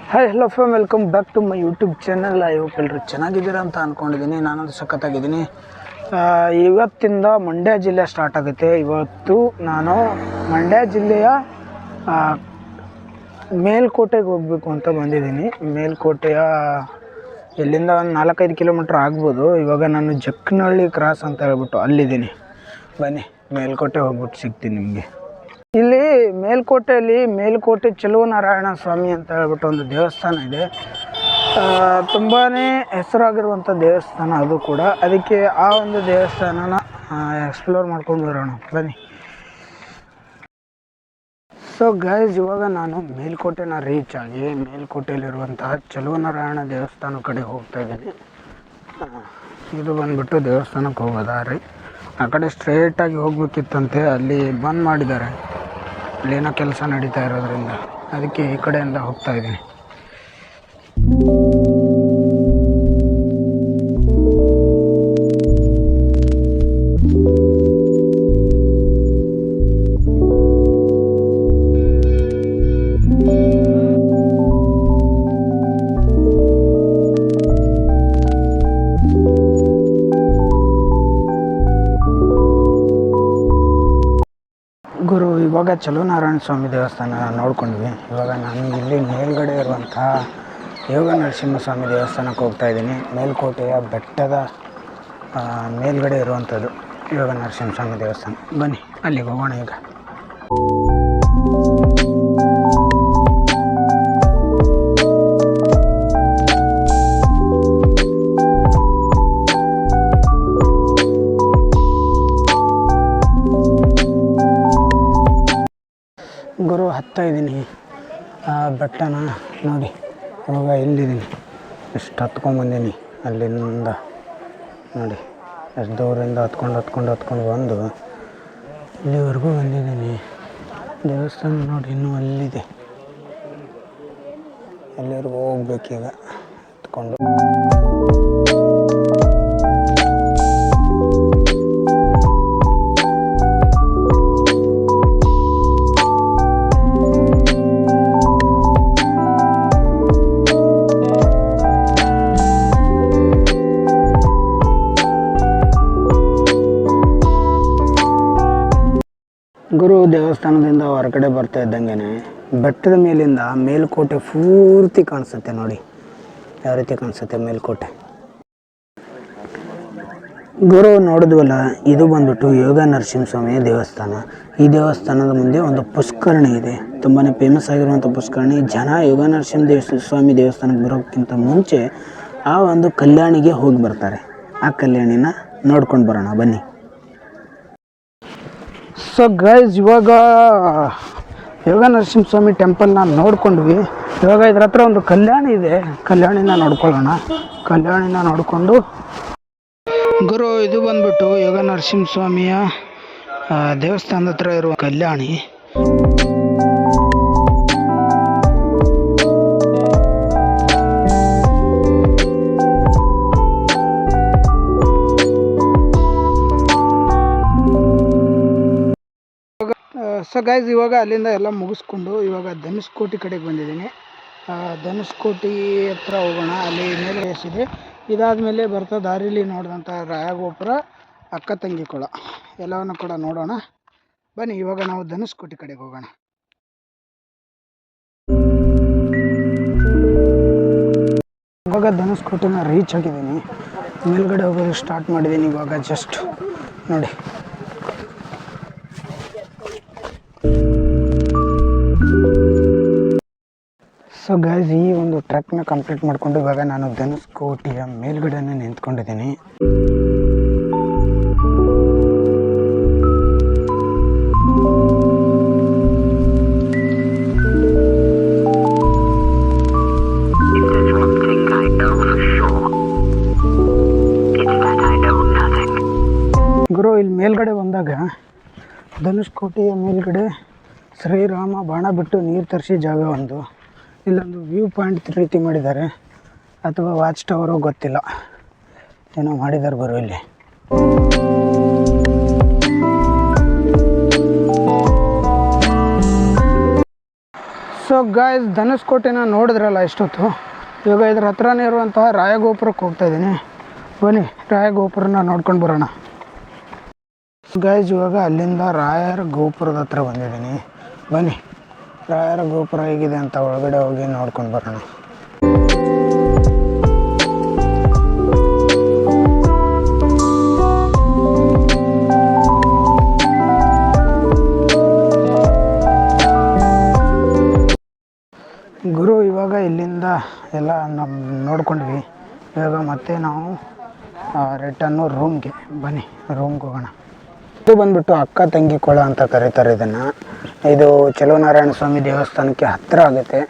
Hi hello fam, welcome back to my YouTube channel. I hope ಎಲ್ಲರೂ ಚೆನ್ನಾಗಿದ್ದೀರಾ ಅಂತ ಅಂದ್ಕೊಂಡಿದ್ದೀನಿ. ನಾನಂದು ಸಖತ್ತಾಗಿದ್ದೀನಿ. ಇವತ್ತಿಂದ ಮಂಡ್ಯ ಜಿಲ್ಲೆ ಸ್ಟಾರ್ಟ್ ಆಗುತ್ತೆ. ಇವತ್ತು ನಾನು ಮಂಡ್ಯ ಜಿಲ್ಲೆಯ ಮೇಲ್ಕೋಟೆಗೆ ಹೋಗಬೇಕು ಅಂತ ಬಂದಿದ್ದೀನಿ. ಮೇಲ್ಕೋಟೆಯ ಎಲ್ಲಿಂದ ಒಂದು 4-5 ಕಿಲೋಮೀಟ್ರ್ ಆಗ್ಬೋದು. ಇವಾಗ ನಾನು ಜಕ್ಕನಹಳ್ಳಿ ಕ್ರಾಸ್ ಅಂತ ಹೇಳ್ಬಿಟ್ಟು ಅಲ್ಲಿದ್ದೀನಿ. ಬನ್ನಿ, ಮೇಲ್ಕೋಟೆ ಹೋಗ್ಬಿಟ್ಟು ಸಿಗ್ತೀನಿ ನಿಮಗೆ. ಇಲ್ಲಿ ಮೇಲ್ಕೋಟೆಯಲ್ಲಿ ಮೇಲ್ಕೋಟೆ ಚೆಲುವನಾರಾಯಣ ಸ್ವಾಮಿ ಅಂತ ಹೇಳ್ಬಿಟ್ಟು ಒಂದು ದೇವಸ್ಥಾನ ಇದೆ. ತುಂಬಾ ಹೆಸರಾಗಿರುವಂಥ ದೇವಸ್ಥಾನ ಅದು ಕೂಡ. ಅದಕ್ಕೆ ಆ ಒಂದು ದೇವಸ್ಥಾನನ ಎಕ್ಸ್ಪ್ಲೋರ್ ಮಾಡ್ಕೊಂಡು ಬರೋಣ ಬನ್ನಿ. ಸೊ ಗೈಸ್, ಇವಾಗ ನಾನು ಮೇಲ್ಕೋಟೆನ ರೀಚ್ ಆಗಿ ಮೇಲ್ಕೋಟೆಯಲ್ಲಿರುವಂತಹ ಚೆಲುವನಾರಾಯಣ ದೇವಸ್ಥಾನ ಕಡೆ ಹೋಗ್ತಾ ಇದ್ದೀನಿ. ಇದು ಬಂದುಬಿಟ್ಟು ದೇವಸ್ಥಾನಕ್ಕೆ ಹೋಗೋ ದಾರಿ. ಆ ಕಡೆ ಸ್ಟ್ರೇಟಾಗಿ ಹೋಗ್ಬೇಕಿತ್ತಂತೆ, ಅಲ್ಲಿ ಬಂದ್ ಮಾಡಿದ್ದಾರೆ. ಅಲ್ಲೇನೋ ಕೆಲಸ ನಡೀತಾ ಇರೋದ್ರಿಂದ ಅದಕ್ಕೆ ಈ ಕಡೆಯಿಂದ ಹೋಗ್ತಾ ಇದ್ದೀನಿ. ಗುರು, ಇವಾಗ ಚೆಲುವನಾರಾಯಣ ಸ್ವಾಮಿ ದೇವಸ್ಥಾನ ನೋಡ್ಕೊಂಡ್ವಿ. ಇವಾಗ ನಾನು ಇಲ್ಲಿ ಮೇಲ್ಗಡೆ ಇರುವಂತಹ ಯೋಗ ನರಸಿಂಹಸ್ವಾಮಿ ದೇವಸ್ಥಾನಕ್ಕೆ ಹೋಗ್ತಾ ಇದ್ದೀನಿ. ಮೇಲ್ಕೋಟೆಯ ಬೆಟ್ಟದ ಮೇಲ್ಗಡೆ ಇರುವಂಥದ್ದು ಯೋಗ ನರಸಿಂಹಸ್ವಾಮಿ ದೇವಸ್ಥಾನ. ಬನ್ನಿ ಅಲ್ಲಿಗೆ ಹೋಗೋಣ ಈಗ. ಗುರು, ಹತ್ತಾ ಇದ್ದೀನಿ ಬೆಟ್ಟನ ನೋಡಿ. ಇವಾಗ ಎಲ್ಲಿದ್ದೀನಿ, ಎಷ್ಟು ಹತ್ಕೊಂಡ್ಬಂದೀನಿ ಅಲ್ಲಿಂದ ನೋಡಿ. ಎಷ್ಟು ದೂರಿಂದ ಹತ್ಕೊಂಡು ಬಂದು ಇಲ್ಲಿವರೆಗೂ ಬಂದಿದ್ದೀನಿ. ದೇವಸ್ಥಾನ ನೋಡಿ ಇನ್ನೂ ಅಲ್ಲಿದೆ. ಅಲ್ಲಿವರೆಗೂ ಹೋಗ್ಬೇಕೀಗ ಹತ್ಕೊಂಡು. ಗುರು, ದೇವಸ್ಥಾನದಿಂದ ಹೊರಗಡೆ ಬರ್ತಾ ಇದ್ದಂಗೆ ಬೆಟ್ಟದ ಮೇಲಿಂದ ಮೇಲ್ಕೋಟೆ ಪೂರ್ತಿ ಕಾಣಿಸುತ್ತೆ ನೋಡಿ. ಯಾವ ರೀತಿ ಕಾಣಿಸುತ್ತೆ ಮೇಲ್ಕೋಟೆ. ಗುರು, ನೋಡಿದ್ವಲ್ಲ, ಇದು ಬಂದ್ಬಿಟ್ಟು ಯೋಗ ನರಸಿಂಹಸ್ವಾಮಿ ದೇವಸ್ಥಾನ. ಈ ದೇವಸ್ಥಾನದ ಮುಂದೆ ಒಂದು ಪುಷ್ಕರಣಿ ಇದೆ, ತುಂಬಾ ಫೇಮಸ್ ಆಗಿರುವಂಥ ಪುಷ್ಕರಣಿ. ಜನ ಯೋಗ ನರಸಿಂಹ ದೇವಸ್ಥಾನಕ್ಕೆ ಬರೋಕ್ಕಿಂತ ಮುಂಚೆ ಆ ಒಂದು ಕಲ್ಯಾಣಿಗೆ ಹೋಗಿ ಬರ್ತಾರೆ. ಆ ಕಲ್ಯಾಣಿನ ನೋಡ್ಕೊಂಡು ಬರೋಣ ಬನ್ನಿ. ಸೊ ಗೈಸ್, ಇವಾಗ ಯೋಗ ನರಸಿಂಹಸ್ವಾಮಿ ಟೆಂಪಲ್ನ ನೋಡ್ಕೊಂಡ್ವಿ. ಇವಾಗ ಇದ್ರ ಹತ್ರ ಒಂದು ಕಲ್ಯಾಣಿ ಇದೆ, ಕಲ್ಯಾಣಿನ ನೋಡ್ಕೊಳ್ಳೋಣ. ಕಲ್ಯಾಣಿನ ನೋಡಿಕೊಂಡು ಗುರು, ಇದು ಬಂದ್ಬಿಟ್ಟು ಯೋಗ ನರಸಿಂಹಸ್ವಾಮಿಯ ದೇವಸ್ಥಾನದ ಹತ್ರ ಇರುವ ಕಲ್ಯಾಣಿ. ಸೊ ಗೈಸ್, ಇವಾಗ ಅಲ್ಲಿಂದ ಎಲ್ಲ ಮುಗಿಸ್ಕೊಂಡು ಇವಾಗ ಧನುಷ್ಕೋಟಿ ಕಡೆಗೆ ಬಂದಿದ್ದೀನಿ. ಧನುಷ್ಕೋಟಿ ಹತ್ರ ಹೋಗೋಣ. ಅಲ್ಲಿ ಮೇಲೆ ಎಸಿದೆ. ಇದಾದಮೇಲೆ ಬರ್ತಾ ದಾರಿಲಿ ನೋಡಿದಂಥ ರಾಯಗೋಪುರ, ಅಕ್ಕ ತಂಗಿ ಕೊಳ ಎಲ್ಲವನ್ನು ಕೂಡ ನೋಡೋಣ ಬನ್ನಿ. ಇವಾಗ ನಾವು ಧನುಷ್ಕೋಟಿ ಕಡೆಗೆ ಹೋಗೋಣ. ಇವಾಗ ಧನುಷ್ಕೋಟಿನ ರೀಚ್ ಆಗಿದ್ದೀನಿ. ಮೇಲ್ಗಡೆ ಹೋಗೋದು ಸ್ಟಾರ್ಟ್ ಮಾಡಿದ್ದೀನಿ ಇವಾಗ ಜಸ್ಟ್ ನೋಡಿ. ಸೊ ಗೈಸ್, ಈ ಒಂದು ಟ್ರೆಕ್ನ ಕಂಪ್ಲೀಟ್ ಮಾಡಿಕೊಂಡು ಇವಾಗ ನಾನು ಧನುಷ್ಕೋಟಿಯ ಮೇಲ್ಗಡೆನೇ ನಿಂತ್ಕೊಂಡಿದ್ದೀನಿ. ಗುರು, ಇಲ್ಲಿ ಮೇಲ್ಗಡೆ ಬಂದಾಗ ಧನುಷ್ಕೋಟೆಯ ಮೇಲ್ಗಡೆ ಶ್ರೀರಾಮ ಬಾಣ ಬಿಟ್ಟು ನೀರು ತರಿಸಿ ಜಾಗ ಒಂದು, ಇಲ್ಲೊಂದು ವ್ಯೂ ಪಾಯಿಂಟ್ ರೀತಿ ಮಾಡಿದ್ದಾರೆ, ಅಥವಾ ವಾಚ್ ಟವರು ಗೊತ್ತಿಲ್ಲ, ಏನೋ ಮಾಡಿದ್ದಾರೆ ಗುರು ಇಲ್ಲಿ. ಸೊ ಸೊ ಗಾಯ್ಸ್, ಧನುಷ್ಕೋಟೆನ ನೋಡಿದ್ರಲ್ಲ ಇಷ್ಟೊತ್ತು. ಇವಾಗ ಇದ್ರ ಹತ್ರನೇ ಇರುವಂತಹ ರಾಯಗೋಪುರಕ್ಕೆ ಹೋಗ್ತಾ ಇದ್ದೀನಿ. ಬನ್ನಿ ರಾಯಗೋಪುರನ ನೋಡ್ಕೊಂಡು ಬರೋಣ. ಗಾಯ್ಸ್, ಇವಾಗ ಅಲ್ಲಿಂದ ರಾಯರ ಗೋಪುರದ ಹತ್ರ ಬಂದಿದ್ದೀನಿ. ಬನ್ನಿ ರಾಯರ ಗೋಪುರ ಹೇಗಿದೆ ಅಂತ ಒಳಗಡೆ ಹೋಗಿ ನೋಡ್ಕೊಂಡು ಬರೋಣ. ಗುರು, ಇವಾಗ ಇಲ್ಲಿಂದ ಎಲ್ಲ ನೋಡ್ಕೊಂಡ್ವಿ. ಇವಾಗ ಮತ್ತೆ ನಾವು ರಿಟರ್ನು ರೂಮ್ಗೆ. ಬನ್ನಿ ರೂಮ್ಗೆ ಹೋಗೋಣ. ಇದು ಬಂದ್ಬಿಟ್ಟು ಅಕ್ಕ ತಂಗಿ ಕೊಳ ಅಂತ ಕರೀತಾರೆ ಇದನ್ನು. ಇದು ಚೆಲುವನಾರಾಯಣ ಸ್ವಾಮಿ ದೇವಸ್ಥಾನಕ್ಕೆ ಹತ್ತಿರ ಆಗುತ್ತೆ.